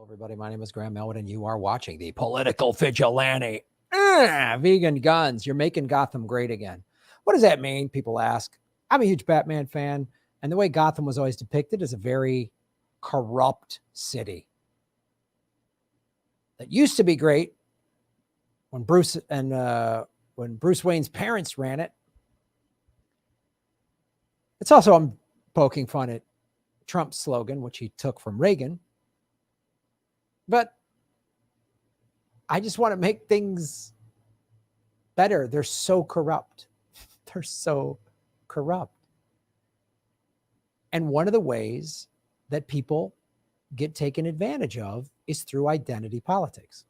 Everybody, my name is Graham Elwood, and you are watching the Political Vigilante. Vegan guns. You're making Gotham great again. What does that mean? People ask. I'm a huge Batman fan, and the way Gotham was always depicted is a very corrupt city that used to be great when Bruce Wayne's parents ran it. It's also, I'm poking fun at Trump's slogan, which he took from Reagan. But I just want to make things better. They're so corrupt. They're so corrupt. And one of the ways that people get taken advantage of is through identity politics.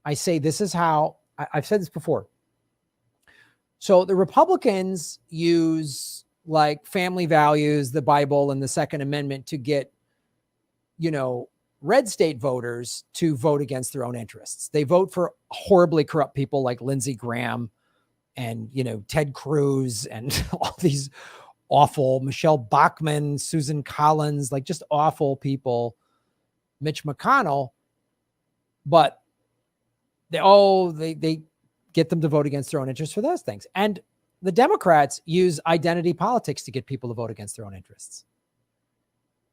I say this is how, I've said this before. So the Republicans use like family values, the Bible, and the Second Amendment to get, red state voters to vote against their own interests. They vote for horribly corrupt people like Lindsey Graham and, Ted Cruz and all these awful Michelle Bachmann, Susan Collins, like just awful people, Mitch McConnell. But they get them to vote against their own interests for those things. And the Democrats use identity politics to get people to vote against their own interests.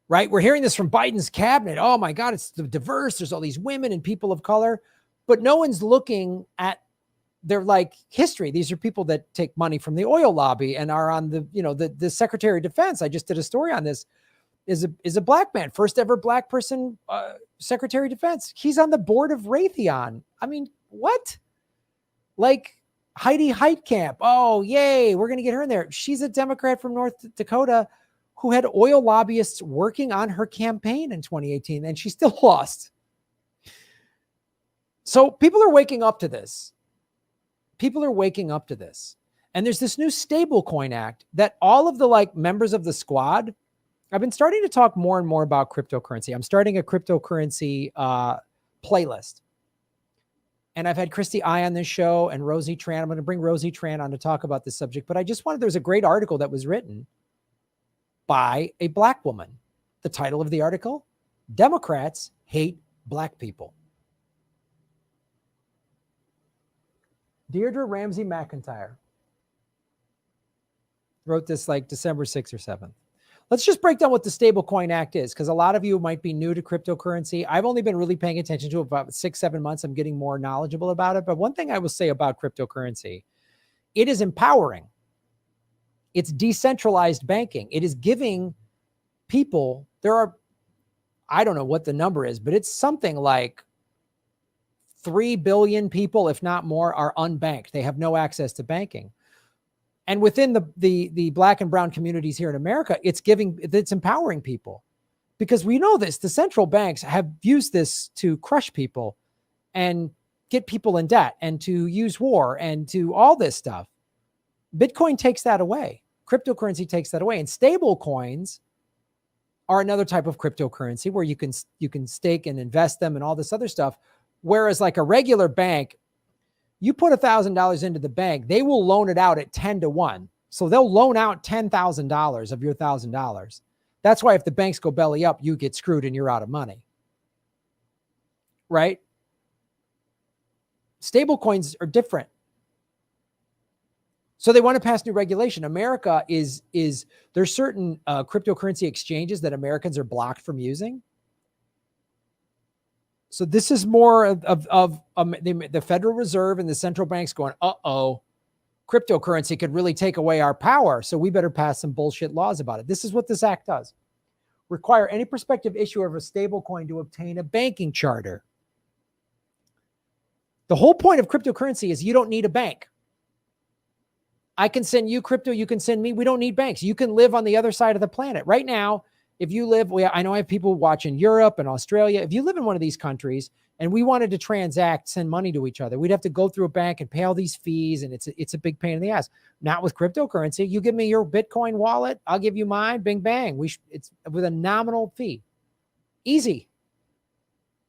Right? We're hearing this from Biden's cabinet. Oh my God, it's diverse. There's all these women and people of color, but no one's looking at their history. These are people that take money from the oil lobby and are on the Secretary of Defense. I just did a story on this. Is a black man, first ever black person, Secretary of Defense. He's on the board of Raytheon. I mean, what? Like Heidi Heitkamp. Oh, yay. We're going to get her in there. She's a Democrat from North Dakota who had oil lobbyists working on her campaign in 2018, and she still lost. So people are waking up to this. People are waking up to this. And there's this new stablecoin act that all of the members of the squad, I've been starting to talk more and more about cryptocurrency. I'm starting a cryptocurrency playlist. And I've had Christy I on this show and Rosie Tran. I'm going to bring Rosie Tran on to talk about this subject. But I just wanted, there's a great article that was written by a black woman. The title of the article, Democrats Hate Black People. Deirdre Ramsey McIntyre wrote this December 6th or 7th. Let's just break down what the Stablecoin Act is, because a lot of you might be new to cryptocurrency. I've only been really paying attention to it about 6-7 months. I'm getting more knowledgeable about it. But one thing I will say about cryptocurrency, it is empowering. It's decentralized banking. It is giving people, I don't know what the number is, but it's something like 3 billion people, if not more, are unbanked. They have no access to banking. And within the black and brown communities here in America, it's empowering people, because we know this. The central banks have used this to crush people and get people in debt and to use war and to all this stuff. Bitcoin takes that away. Cryptocurrency takes that away. And stable coins are another type of cryptocurrency where you can stake and invest them and all this other stuff. Whereas like a regular bank, you put $1,000 into the bank, they will loan it out at 10-1. So they'll loan out $10,000 of your $1,000. That's why if the banks go belly up, you get screwed and you're out of money. Right? Stable coins are different. So they want to pass new regulation. America there's certain cryptocurrency exchanges that Americans are blocked from using. So this is more of the Federal Reserve and the central banks going, cryptocurrency could really take away our power. So we better pass some bullshit laws about it. This is what this act does. Require any prospective issuer of a stable coin to obtain a banking charter. The whole point of cryptocurrency is you don't need a bank. I can send you crypto. You can send me. We don't need banks. You can live on the other side of the planet. Right now, if you live, I know I have people watching Europe and Australia. If you live in one of these countries and we wanted to transact, send money to each other, we'd have to go through a bank and pay all these fees. And it's a big pain in the ass. Not with cryptocurrency. You give me your Bitcoin wallet. I'll give you mine. Bing, bang. It's with a nominal fee. Easy.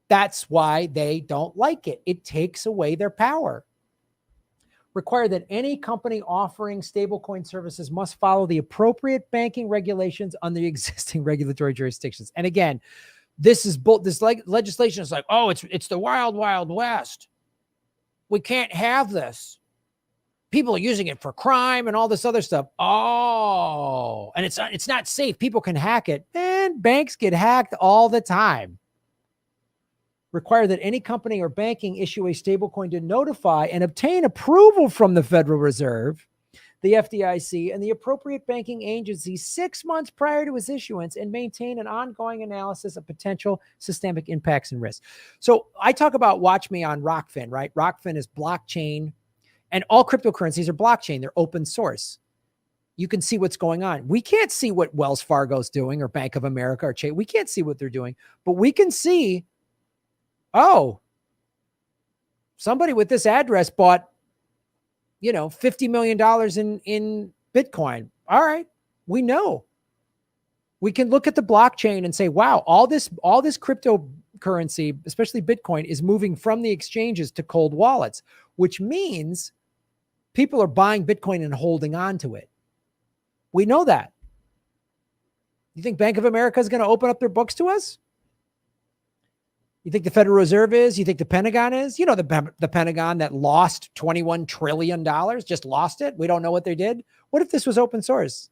That's why they don't like it. It takes away their power. Require that any company offering stablecoin services must follow the appropriate banking regulations on the existing regulatory jurisdictions. And again, this legislation is like, oh, it's the wild, wild west. We can't have this. People are using it for crime and all this other stuff. Oh, and it's not safe. People can hack it. Man, banks get hacked all the time. Require that any company or banking issue a stablecoin to notify and obtain approval from the Federal Reserve, the FDIC, and the appropriate banking agency 6 months prior to its issuance, and maintain an ongoing analysis of potential systemic impacts and risks. So I talk about, watch me on Rockfin, right? Rockfin is blockchain, and all cryptocurrencies are blockchain. They're open source. You can see what's going on. We can't see what Wells Fargo's doing, or Bank of America, or Chase. We can't see what they're doing, but we can see, oh, somebody with this address bought, $50 million in Bitcoin. All right. We know. We can look at the blockchain and say, wow, all this cryptocurrency, especially Bitcoin, is moving from the exchanges to cold wallets, which means people are buying Bitcoin and holding on to it. We know that. You think Bank of America is going to open up their books to us? You think the Federal Reserve is? You think the Pentagon is? The Pentagon that lost $21 trillion, just lost it. We don't know what they did. What if this was open source?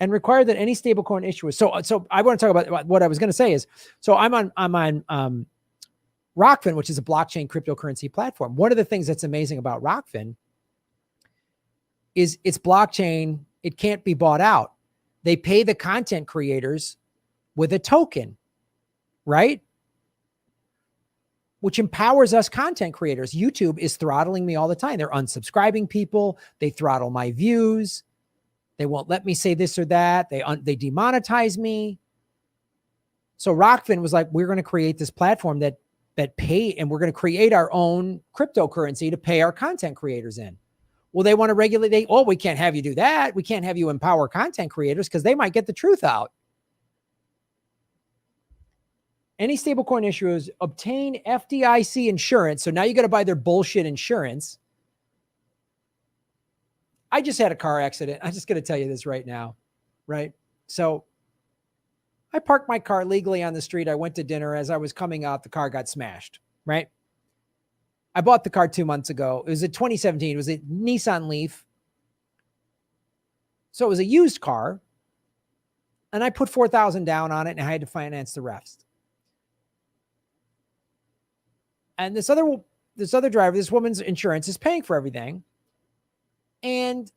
And require that any stablecoin issuers. So I want to talk about what I was going to say is, so I'm on Rockfin, which is a blockchain cryptocurrency platform. One of the things that's amazing about Rockfin is it's blockchain. It can't be bought out. They pay the content creators with a token, right? Which empowers us content creators. YouTube is throttling me all the time. They're unsubscribing people. They throttle my views. They won't let me say this or that. They demonetize me. So Rockfin was like, we're going to create this platform that pay, and we're going to create our own cryptocurrency to pay our content creators in. Well, they want to regulate. We can't have you do that. We can't have you empower content creators because they might get the truth out. Any stablecoin issuers obtain FDIC insurance. So now you got to buy their bullshit insurance. I just had a car accident. I'm just going to tell you this right now, right? So I parked my car legally on the street. I went to dinner. As I was coming out, the car got smashed, right? I bought the car 2 months ago. It was a 2017. It was a Nissan Leaf. So it was a used car. And I put $4,000 down on it, and I had to finance the rest. And this other driver, this woman's insurance is paying for everything. And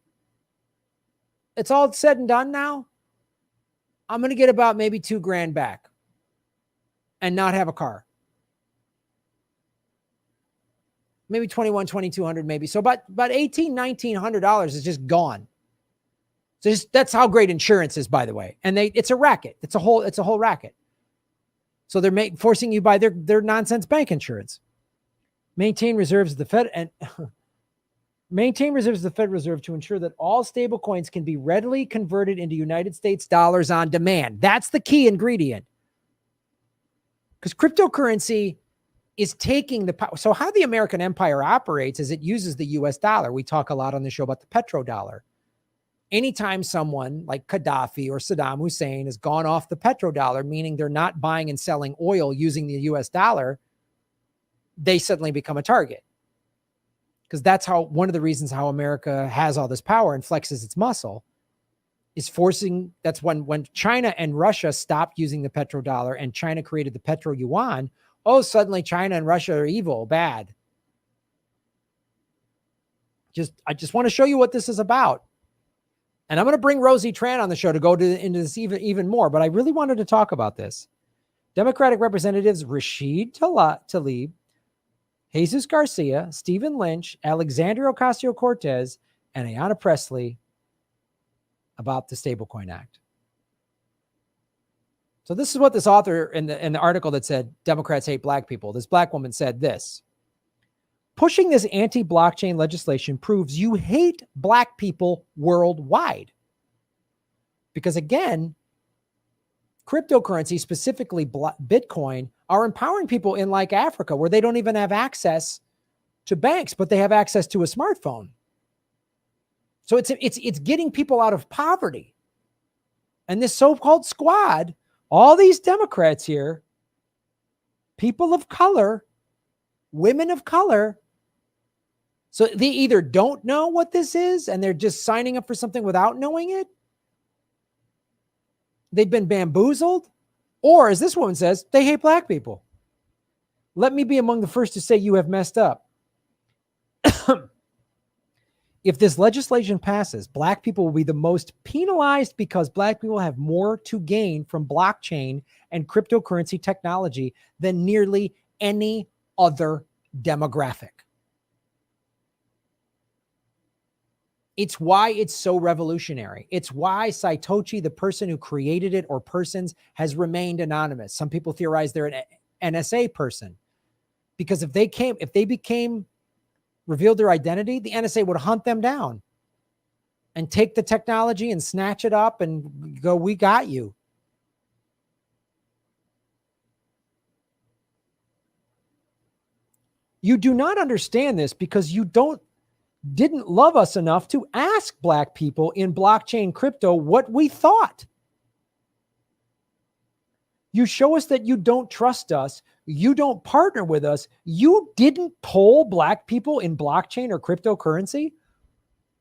it's all said and done now. I'm going to get about maybe $2,000 back and not have a car. Maybe $2,200, maybe. So about $1,800, $1,900 is just gone. So that's how great insurance is, by the way. And it's a racket. It's a whole racket. So they're forcing you by their nonsense bank insurance. Maintain reserves of the Fed and maintain reserves of the Federal Reserve to ensure that all stable coins can be readily converted into United States dollars on demand. That's the key ingredient. Because cryptocurrency is taking the power. So how the American empire operates is it uses the US dollar. We talk a lot on the show about the petrodollar. Anytime someone like Gaddafi or Saddam Hussein has gone off the petrodollar, meaning they're not buying and selling oil using the US dollar, they suddenly become a target. Because that's one of the reasons how America has all this power and flexes its muscle is forcing. That's when China and Russia stopped using the petrodollar and China created the petro yuan. Oh, suddenly China and Russia are evil, bad. I just want to show you what this is about. And I'm going to bring Rosie Tran on the show to go into this even more, but I really wanted to talk about this. Democratic Representatives Rashid Tlaib, Jesus Garcia, Stephen Lynch, Alexandria Ocasio-Cortez, and Ayanna Pressley about the Stablecoin Act. So this is what this author in the article that said Democrats hate black people. This black woman said this: pushing this anti-blockchain legislation proves you hate black people worldwide. Because again, cryptocurrency, specifically Bitcoin, are empowering people in like Africa where they don't even have access to banks, but they have access to a smartphone. So it's getting people out of poverty. And this so-called squad, All these Democrats here, people of color, women of color, so they either don't know what this is and they're just signing up for something without knowing it. They've been bamboozled. Or as this woman says, they hate black people. Let me be among the first to say you have messed up. If this legislation passes, black people will be the most penalized because black people have more to gain from blockchain and cryptocurrency technology than nearly any other demographic. It's why it's so revolutionary. It's why Satoshi, the person who created it or persons, has remained anonymous. Some people theorize they're an NSA person because if they became revealed their identity, the NSA would hunt them down and take the technology and snatch it up and go, we got you. You do not understand this because you didn't love us enough to ask black people in blockchain crypto what we thought. You show us that you don't trust us. You don't partner with us. You didn't poll black people in blockchain or cryptocurrency.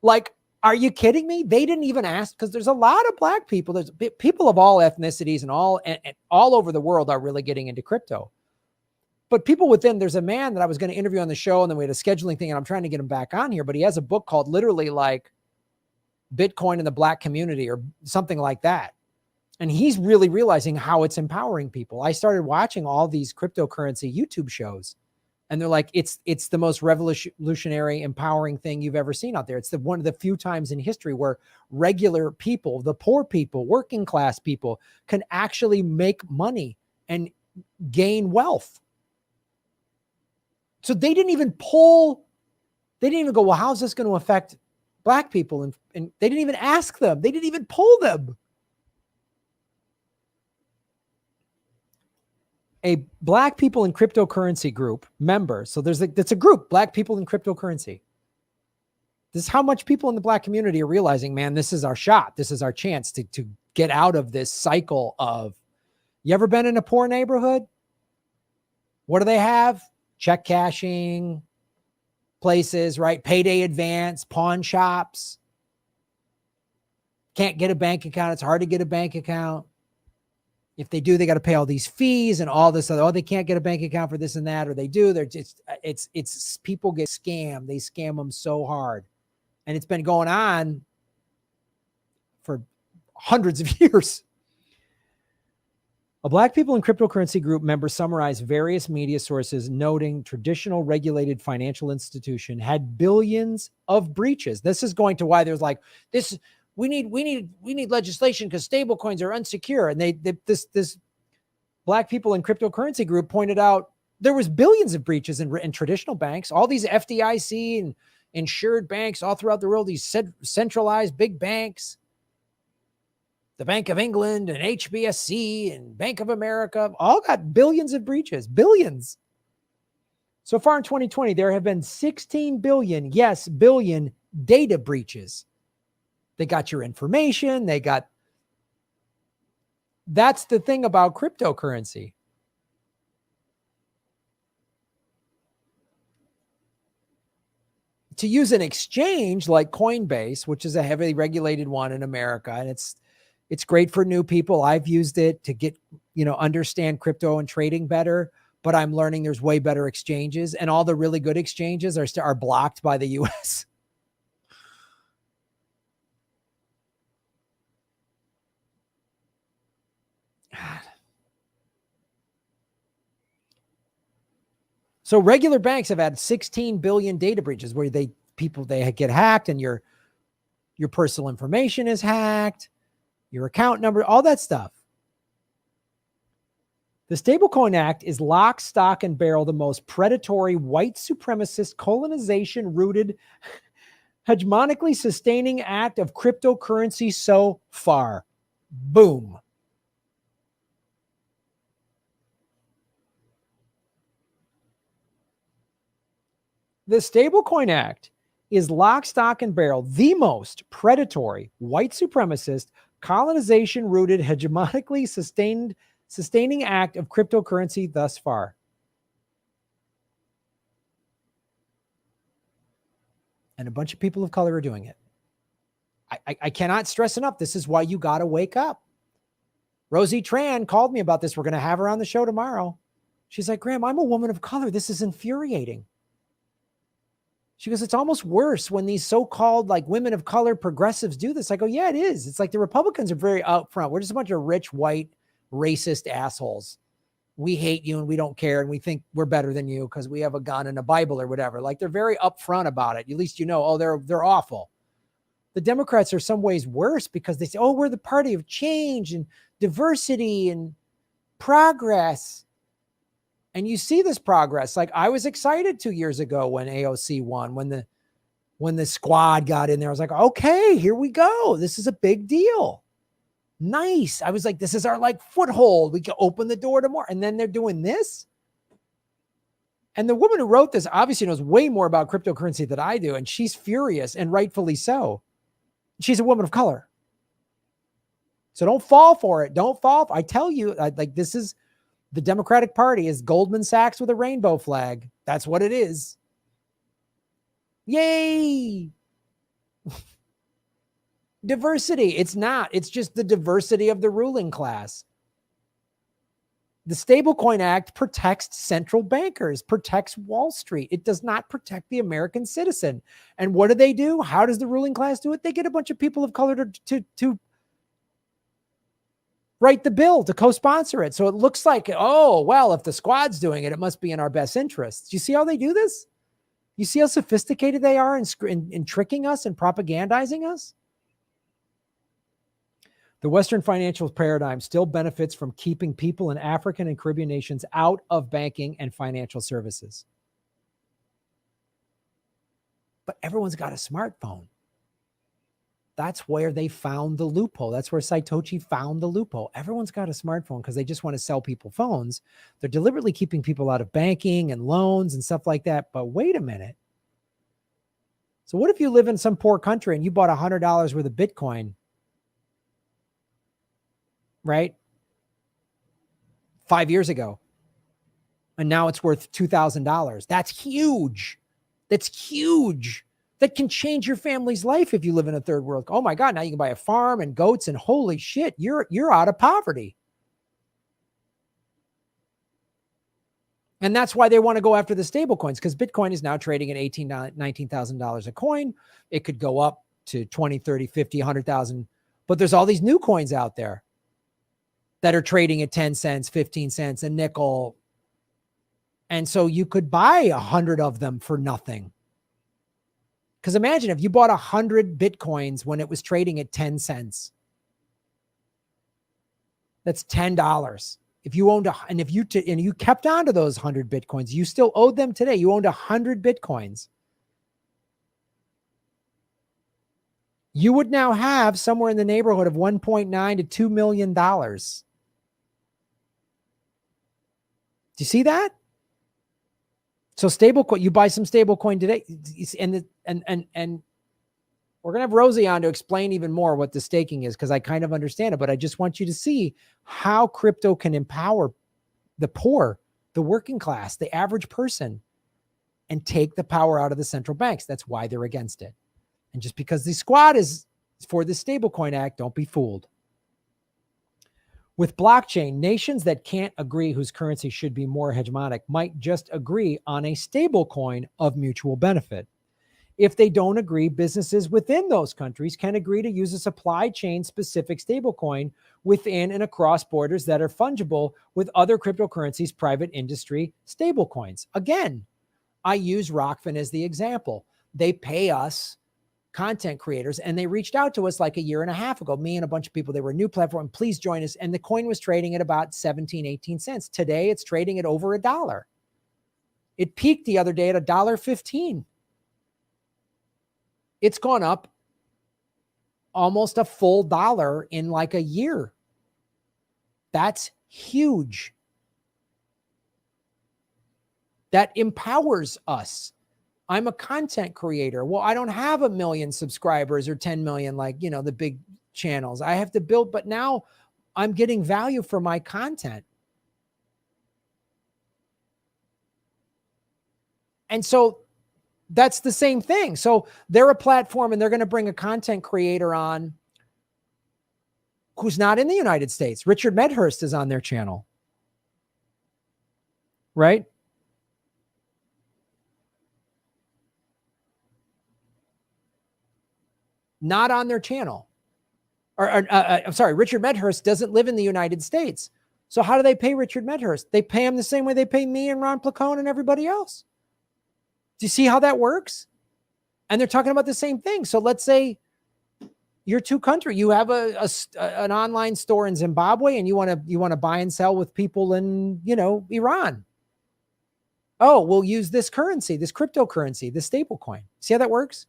Like, are you kidding me? They didn't even ask, because there's a lot of black people. There's people of all ethnicities and all over the world are really getting into crypto. But people within, there's a man that I was going to interview on the show, and then we had a scheduling thing, and I'm trying to get him back on here, but he has a book called literally like Bitcoin in the Black Community or something like that. And he's really realizing how it's empowering people. I started watching all these cryptocurrency YouTube shows, and they're like, it's the most revolutionary, empowering thing you've ever seen out there. It's one of the few times in history where regular people, the poor people, working class people, can actually make money and gain wealth. So they didn't even poll. They didn't even go, well, how's this going to affect black people? And they didn't even ask them. They didn't even poll them. A black people in cryptocurrency group member. So it's a group, black people in cryptocurrency. This is how much people in the black community are realizing, man, this is our shot. This is our chance to get out of this cycle of, you ever been in a poor neighborhood? What do they have? Check cashing places, right? Payday advance, pawn shops. Can't get a bank account. It's hard to get a bank account. If they do, they got to pay all these fees and all this other, they can't get a bank account for this and that, or they do. They're just, it's people get scammed. They scam them so hard. And it's been going on for hundreds of years. A black people in cryptocurrency group member summarized various media sources noting traditional regulated financial institution had billions of breaches. This is going to why there's like this. We need legislation because stablecoins are unsecure. And this black people in cryptocurrency group pointed out there was billions of breaches in traditional banks, all these FDIC and insured banks all throughout the world, these centralized big banks, the Bank of England and HBSC and Bank of America, all got billions of breaches, billions. So far in 2020, there have been 16 billion data breaches. They got your information. That's the thing about cryptocurrency. To use an exchange like Coinbase, which is a heavily regulated one in America, and it's great for new people. I've used it to get, understand crypto and trading better, but I'm learning there's way better exchanges, and all the really good exchanges are blocked by the US. So regular banks have had 16 billion data breaches where they get hacked and your personal information is hacked, your account number, all that stuff. The Stablecoin Act is lock, stock, and barrel the most predatory, white supremacist, colonization-rooted, hegemonically sustaining act of cryptocurrency so far. Boom. The Stablecoin Act is lock, stock, and barrel the most predatory, white supremacist, colonization-rooted, hegemonically sustaining act of cryptocurrency thus far. And a bunch of people of color are doing it. I cannot stress enough. This is why you got to wake up. Rosie Tran called me about this. We're going to have her on the show tomorrow. She's like, Graham, I'm a woman of color. This is infuriating. She goes, it's almost worse when these so-called like women of color progressives do this. I go, yeah, it is. It's like the Republicans are very upfront. We're just a bunch of rich, white, racist assholes. We hate you and we don't care. And we think we're better than you because we have a gun and a Bible or whatever. Like they're very upfront about it. At least, you know, oh, they're awful. The Democrats are some ways worse because they say, oh, we're the party of change and diversity and progress. And you see this progress. Like I was excited 2 years ago when AOC won, when the squad got in there. I was like, okay, here we go. This is a big deal. Nice. I was like, this is our like foothold. We can open the door to more. And then they're doing this. And the woman who wrote this obviously knows way more about cryptocurrency than I do. And she's furious, and rightfully so. She's a woman of color. So don't fall for it. Don't fall. I tell you, like this is the Democratic Party is Goldman Sachs with a rainbow flag. That's what it is. Yay. Diversity. It's not. It's just the diversity of the ruling class. The Stablecoin Act protects central bankers, protects Wall Street. It does not protect the American citizen. And what do? How does the ruling class do it? They get a bunch of people of color to write the bill, to co-sponsor it. So it looks like, oh, well, if the squad's doing it, it must be in our best interests. Do you see how they do this? You see how sophisticated they are in tricking us and propagandizing us? The Western financial paradigm still benefits from keeping people in African and Caribbean nations out of banking and financial services. But everyone's got a smartphone. That's where they found the loophole. That's where Satoshi found the loophole. Everyone's got a smartphone because they just want to sell people phones. They're deliberately keeping people out of banking and loans and stuff like that. But wait a minute. So what if you live in some poor country and you bought $100 worth of Bitcoin, right? 5 years ago. And now it's worth $2,000. That's huge. That's huge. That can change your family's life if you live in a third world. Oh my God, now you can buy a farm and goats and holy shit, you're out of poverty. And that's why they want to go after the stable coins, because Bitcoin is now trading at $18,000, $19,000 a coin. It could go up to 20, 30, 50, 100,000. But there's all these new coins out there that are trading at 10 cents, 15 cents, a nickel. And so you could buy 100 of them for nothing. Because imagine if you bought 100 Bitcoins when it was trading at 10 cents. That's $10. If you owned and you kept on to those 100 Bitcoins, you still owed them today. You owned 100 Bitcoins. You would now have somewhere in the neighborhood of $1.9 to $2 million. Do you see that? So stablecoin, you buy some stablecoin today, and we're gonna have Rosie on to explain even more what the staking is, because I kind of understand it, but I just want you to see how crypto can empower the poor, the working class, the average person, and take the power out of the central banks. That's why they're against it. And just because the squad is for the Stablecoin Act, don't be fooled. With blockchain, nations that can't agree whose currency should be more hegemonic might just agree on a stablecoin of mutual benefit. If they don't agree, businesses within those countries can agree to use a supply chain specific stablecoin within and across borders that are fungible with other cryptocurrencies, private industry stablecoins. Again, I use Rockfin as the example. They pay us content creators, and they reached out to us like a year and a half ago, me and a bunch of people. They were a new platform. Please join us. And the coin was trading at about 17, 18 cents. Today, it's trading at over $1. It peaked the other day at $1.15. It's gone up almost a full dollar in like a year. That's huge. That empowers us. I'm a content creator. Well, I don't have 1 million subscribers or 10 million like, the big channels. I have to build, but now I'm getting value for my content. And so that's the same thing. So they're a platform and they're going to bring a content creator on who's not in the United States. Richard Medhurst is on their channel, right? Not on their channel. I'm sorry, Richard Medhurst doesn't live in the United States. So how do they pay Richard Medhurst? They pay him the same way they pay me and Ron Placone and everybody else. Do you see how that works? And they're talking about the same thing. So let's say you're two country. You have an online store in Zimbabwe, and you want to buy and sell with people in Iran. Oh, we'll use this currency, this cryptocurrency, this stablecoin. See how that works?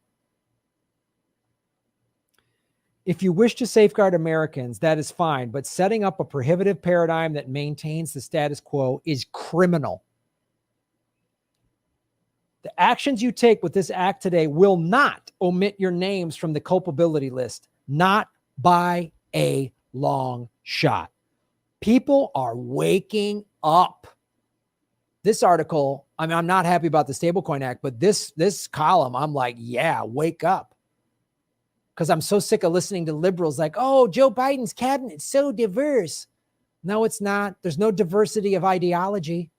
If you wish to safeguard Americans, that is fine, but setting up a prohibitive paradigm that maintains the status quo is criminal. The actions you take with this act today will not omit your names from the culpability list, not by a long shot. People are waking up. This article, I mean, I'm not happy about the Stablecoin Act, but this column, I'm like, yeah, wake up. Because I'm so sick of listening to liberals like, oh, Joe Biden's cabinet's so diverse. No, it's not. There's no diversity of ideology.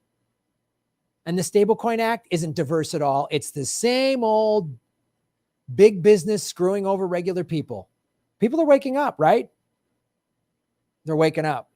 And the Stablecoin Act isn't diverse at all. It's the same old big business screwing over regular people. People are waking up, right? They're waking up.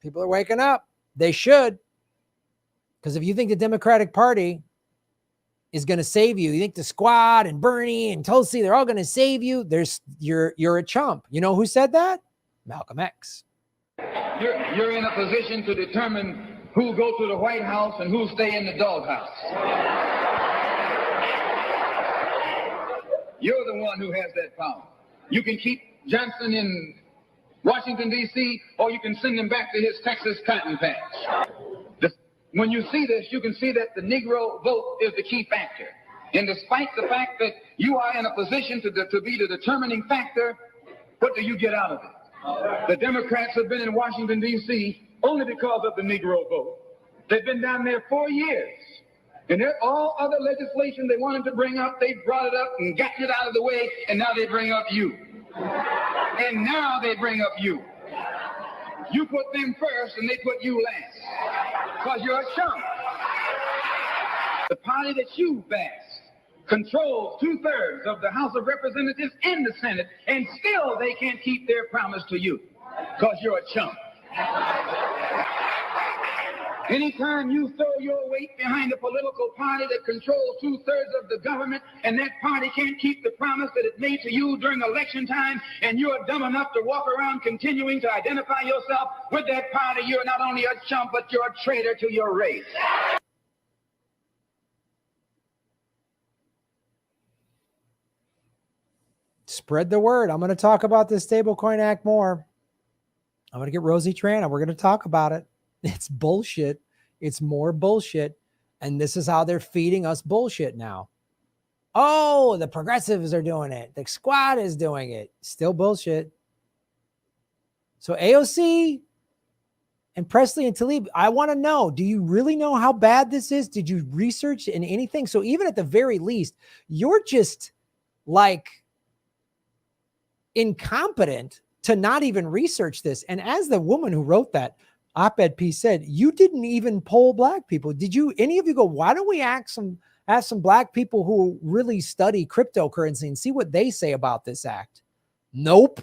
People are waking up. They should. Because if you think the Democratic Party is going to save you, you think the Squad and Bernie and Tulsi, they're all going to save you, you're a chump. You know who said that? Malcolm X. You're in a position to determine who go to the White House and who stay in the doghouse. You're the one who has that power. You can keep Johnson in Washington, D.C., or you can send him back to his Texas cotton patch. When you see this, you can see that the Negro vote is the key factor. And despite the fact that you are in a position to be the determining factor, what do you get out of it? The Democrats have been in Washington, D.C. only because of the Negro vote. They've been down there 4 years. And all other legislation they wanted to bring up, they brought it up and gotten it out of the way, and now they bring up you. And now they bring up you. You put them first and they put you last. Because you're a chump. The party that you passed controls 2/3 of the House of Representatives and the Senate, and still they can't keep their promise to you. Because you're a chump. Anytime you throw your weight behind a political party that controls 2/3 of the government, and that party can't keep the promise that it made to you during election time, and you're dumb enough to walk around continuing to identify yourself with that party, you're not only a chump, but you're a traitor to your race. Spread the word. I'm going to talk about this Stablecoin Act more. I'm going to get Rosie Tran and we're going to talk about it. It's bullshit. It's more bullshit. And this is how they're feeding us bullshit now. Oh, the progressives are doing it. The Squad is doing it. Still bullshit. So AOC and Presley and Tlaib, I want to know, do you really know how bad this is? Did you research in anything? So even at the very least, you're just like incompetent to not even research this. And as the woman who wrote that op-ed piece said, you didn't even poll black people. Did you, any of you go, why don't we ask some black people who really study cryptocurrency and see what they say about this act? Nope.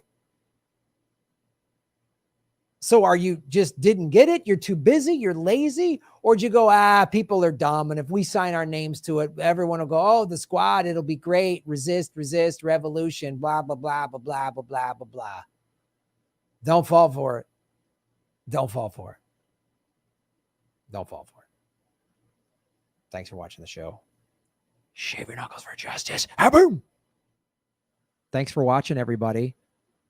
So are you just didn't get it? You're too busy. You're lazy. Or did you go, people are dumb. And if we sign our names to it, everyone will go, oh, the Squad, it'll be great. Resist, revolution, blah, blah, blah, blah, blah, blah, blah, blah, blah. Don't fall for it. Don't fall for it. Don't fall for it. Thanks for watching the show. Shave your knuckles for justice. Boom. Thanks for watching, everybody.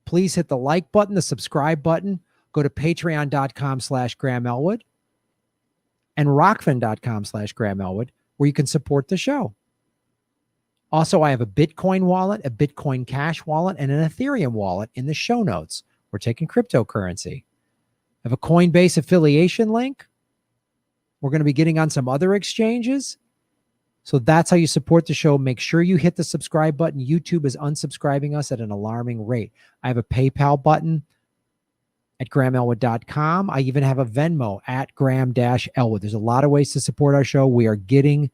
Please hit the like button, the subscribe button. Go to patreon.com/Graham Elwood and rockfin.com/Graham Elwood, where you can support the show. Also, I have a Bitcoin wallet, a Bitcoin Cash wallet, and an Ethereum wallet in the show notes. We're taking cryptocurrency. I have a Coinbase affiliation link. We're going to be getting on some other exchanges. So that's how you support the show. Make sure you hit the subscribe button. YouTube is unsubscribing us at an alarming rate. I have a PayPal button at GrahamElwood.com. I even have a Venmo at Graham-Elwood. There's a lot of ways to support our show. We are getting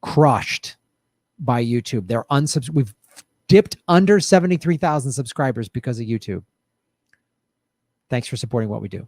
crushed by YouTube. We've dipped under 73,000 subscribers because of YouTube. Thanks for supporting what we do.